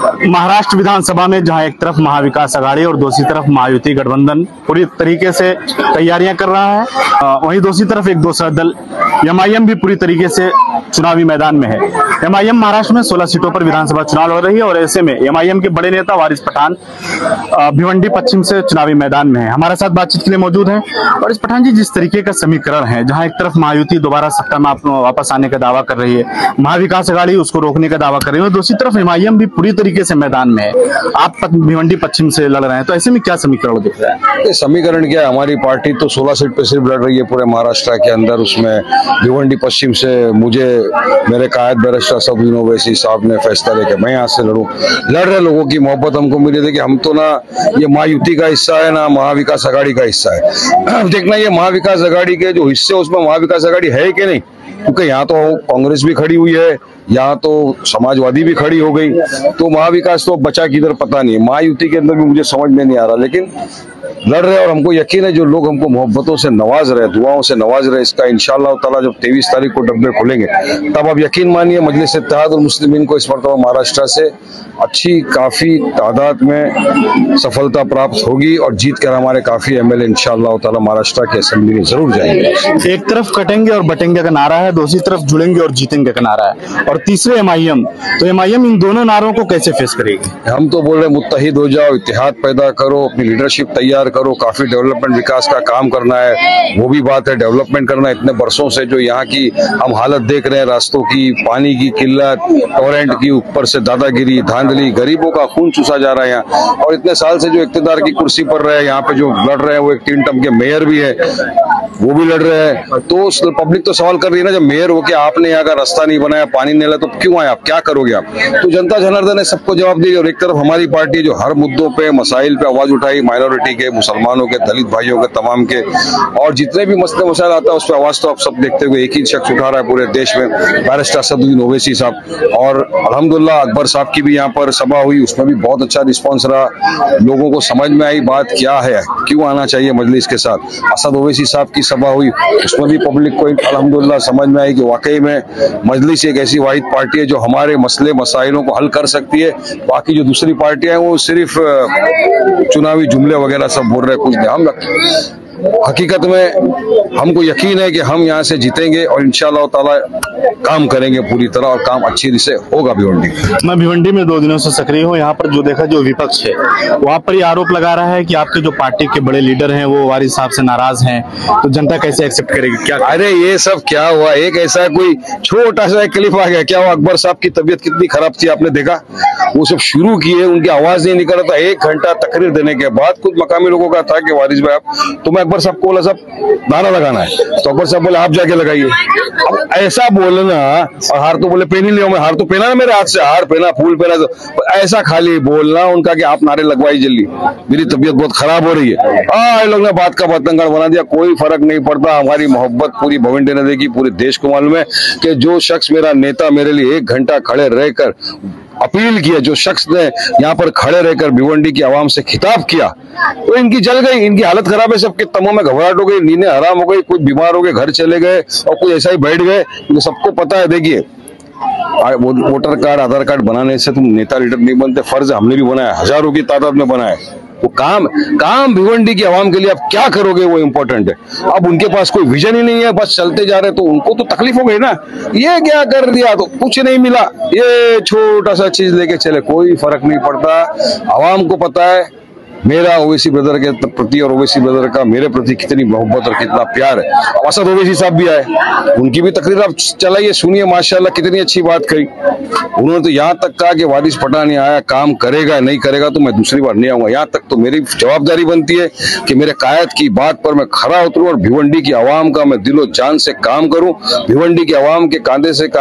महाराष्ट्र विधानसभा में जहां एक तरफ महाविकास आघाड़ी और दूसरी तरफ महायुति गठबंधन पूरी तरीके से तैयारियां कर रहा है, वहीं दूसरी तरफ एक दूसरा दल एमआईएम भी पूरी तरीके से चुनावी मैदान में है। एमआईएम महाराष्ट्र में 16 सीटों पर विधानसभा चुनाव लड़ रही है और ऐसे में एमआईएम के बड़े नेता वारिस पठान भिवंडी पश्चिम से चुनावी मैदान में है। हमारे साथ बातचीत के लिए मौजूद हैं वारिस पठान जी। जिस तरीके का समीकरण है, जहां एक तरफ महायुति दोबारा सत्ता में वापस आने का दावा कर रही है, महाविकास आघाड़ी उसको रोकने का दावा कर रही है, और दूसरी तरफ एमआईएम भी पूरी तरीके से मैदान में है, आप भिवंडी पश्चिम से लड़ रहे हैं, तो ऐसे में क्या समीकरण दिख रहा है? ये समीकरण क्या है, हमारी पार्टी तो 16 सीट पे सिर्फ लड़ रही है पूरे महाराष्ट्र के अंदर। उसमें भिवंडी पश्चिम से मुझे मेरे कायद बैरिस्टर असदुद्दीन ओवैसी साहब ने फैसला लेकर मैं यहाँ से लड़ूं। लड़ रहे लोगों की मोहब्बत हमको मिली थी कि हम तो ना ये महायुति का हिस्सा है ना महाविकास आघाड़ी का हिस्सा है। देखना ये महाविकास आघाड़ी के जो हिस्से उसमें महाविकास आघाड़ी है कि नहीं, क्योंकि यहाँ तो कांग्रेस भी खड़ी हुई है, यहाँ तो समाजवादी भी खड़ी हो गई, तो महाविकास तो बचा किधर पता नहीं है। महायुति के अंदर भी मुझे समझ में नहीं आ रहा, लेकिन लड़ रहे और हमको यकीन है जो लोग हमको मोहब्बतों से नवाज रहे, दुआओं से नवाज रहे, इसका इंशाअल्लाह ताला जब 23 तारीख को डब्बे खुलेंगे तब आप यकीन मानिए मजलिस इत्तेहाद और मुस्लिमीन को इस मरतबा महाराष्ट्र से अच्छी काफी तादाद में सफलता प्राप्त होगी और जीत कर हमारे काफी एमएलए इंशाअल्लाह ताला महाराष्ट्र की असेंबली में जरूर जाएंगे। एक तरफ कटेंगे और बटेंगे का नारा है, दूसरी तरफ जुड़ेंगे और जीतेंगे का नारा है, और तीसरे एमआईएम, तो एमआईएम इन दोनों नारों को कैसे फेस करेगी? हम तो बोल रहे मुत्तहिद हो जाओ, इत्तेहाद पैदा करो, अपनी लीडरशिप तैयार करो, काफी डेवलपमेंट विकास का काम करना है, वो भी बात है डेवलपमेंट करना है। इतने बरसों से जो यहाँ की हम हालत देख रहे हैं, रास्तों की, पानी की किल्लत, टोरेंट की, ऊपर से दादागिरी, धांधली, गरीबों का खून चूसा जा रहा है यहाँ, और इतने साल से जो इख्तियार की कुर्सी पर रहे यहाँ पे जो लड़ रहे हैं वो एक 3 टर्म के मेयर भी है, वो भी लड़ रहे हैं। तो पब्लिक तो सवाल कर रही है ना, जब मेयर हो के आपने यहाँ का रास्ता नहीं बनाया, पानी नहीं लाया, तो क्यों आए आप, क्या करोगे आप? तो जनता जनार्दन ने सबको जवाब दी। और एक तरफ हमारी पार्टी जो हर मुद्दों पे मसाइल पे आवाज उठाई, माइनॉरिटी के, मुसलमानों के, दलित भाइयों के, तमाम के, और जितने भी मसले मसाइल आता है उस पर आवाज तो आप सब देखते हुए एक ही शख्स उठा रहा है पूरे देश में, बैरिस्टर असदुद्दीन ओवैसी साहब। और अल्हम्दुलिल्लाह अकबर साहब की भी यहाँ पर सभा हुई, उसमें भी बहुत अच्छा रिस्पॉन्स रहा, लोगों को समझ में आई बात क्या है, क्यों आना चाहिए मजलिस के साथ। असद ओवैसी साहब की सभा हुई, उसमें भी पब्लिक को अल्हम्दुलिल्लाह समझ में आई कि वाकई में मजलिस एक ऐसी वाहिद पार्टी है जो हमारे मसले मसाइलों को हल कर सकती है। बाकी जो दूसरी पार्टियां हैं वो सिर्फ चुनावी जुमले वगैरह सब बोल रहे, कुछ नहीं। हम हकीकत में हमको यकीन है कि हम यहाँ से जीतेंगे और इंशाअल्लाह ताला काम करेंगे पूरी तरह, और काम अच्छी से होगा भिवंडी। मैं भिवंडी में 2 दिनों से सक्रिय हूँ। यहाँ पर जो देखा जो विपक्ष है वहाँ पर ये आरोप लगा रहा है कि आपके जो पार्टी के बड़े लीडर हैं वो वारिस साहब से नाराज हैं, तो जनता कैसे एक्सेप्ट करेगी? क्या अरे ये सब क्या हुआ, एक ऐसा कोई छोटा सा क्लिप आ गया, क्या हुआ? अकबर साहब की तबीयत कितनी खराब थी आपने देखा, वो सब शुरू किए, उनकी आवाज नहीं निकल रहा था। 1 घंटा तकरीर देने के बाद कुछ मकामी लोगों का था कि वारिस भाई आप, तो मैं अकबर साहब को बोला साहब नारा लगाना है, तो अकबर साहब बोले आप जाके लगाइए। अब ऐसा बोलना, और हार तो बोले पहन ही लिया, मैं हार तो पहना ना मेरे हाथ से, हार पहना, फूल पहना, तो ऐसा खाली बोलना उनका कि आप नारे लगवाई जल्दी, मेरी तबीयत बहुत खराब हो रही है। इन लोग ने बात का बतंगड़ बना दिया, कोई फर्क नहीं पड़ता। हमारी मोहब्बत पूरी भिवंडी ने देखी, पूरे देश को मालूम है कि जो शख्स मेरा नेता मेरे लिए 1 घंटा खड़े रहकर अपील किया, जो शख्स ने यहाँ पर खड़े रहकर भिवंडी की आवाम से खिताब किया, तो इनकी जल गई, इनकी हालत खराब है, सबके तमों में घबराहट हो गई, नींदें हराम हो गई, कुछ बीमार हो गए, घर चले गए, और कुछ ऐसा ही बैठ गए। तो सबको पता है, देखिए वोटर कार्ड, आधार कार्ड बनाने से तुम नेता लीडर नहीं बनते, फर्ज हमने भी बनाया, हजारों की तादाद में बनाया। वो काम भिवंडी की आवाम के लिए आप क्या करोगे वो इम्पोर्टेंट है। अब उनके पास कोई विजन ही नहीं है, बस चलते जा रहे, तो उनको तो तकलीफ हो गई ना, ये क्या कर दिया तो कुछ नहीं मिला, ये छोटा सा चीज लेके चले, कोई फर्क नहीं पड़ता। आवाम को पता है मेरा ओवैसी ब्रदर के प्रति और ओवैसी ब्रदर का मेरे प्रति कितनी मोहब्बत और कितना प्यार है। अब असद ओवैसी साहब भी आए, उनकी भी तकरीर आप चलाइए, सुनिए, माशाल्लाह कितनी अच्छी बात कही। उन्होंने तो यहाँ तक कहा कि वारिस पठान आया, काम करेगा नहीं करेगा तो मैं दूसरी बार नहीं आऊंगा। यहाँ तक तो मेरी जवाबदारी बनती है कि मेरे कायद की बात पर मैं खरा उतरूं और भिवंडी की आवाम का मैं दिलो जान से काम करूं, भिवंडी की आवाम के कांधे से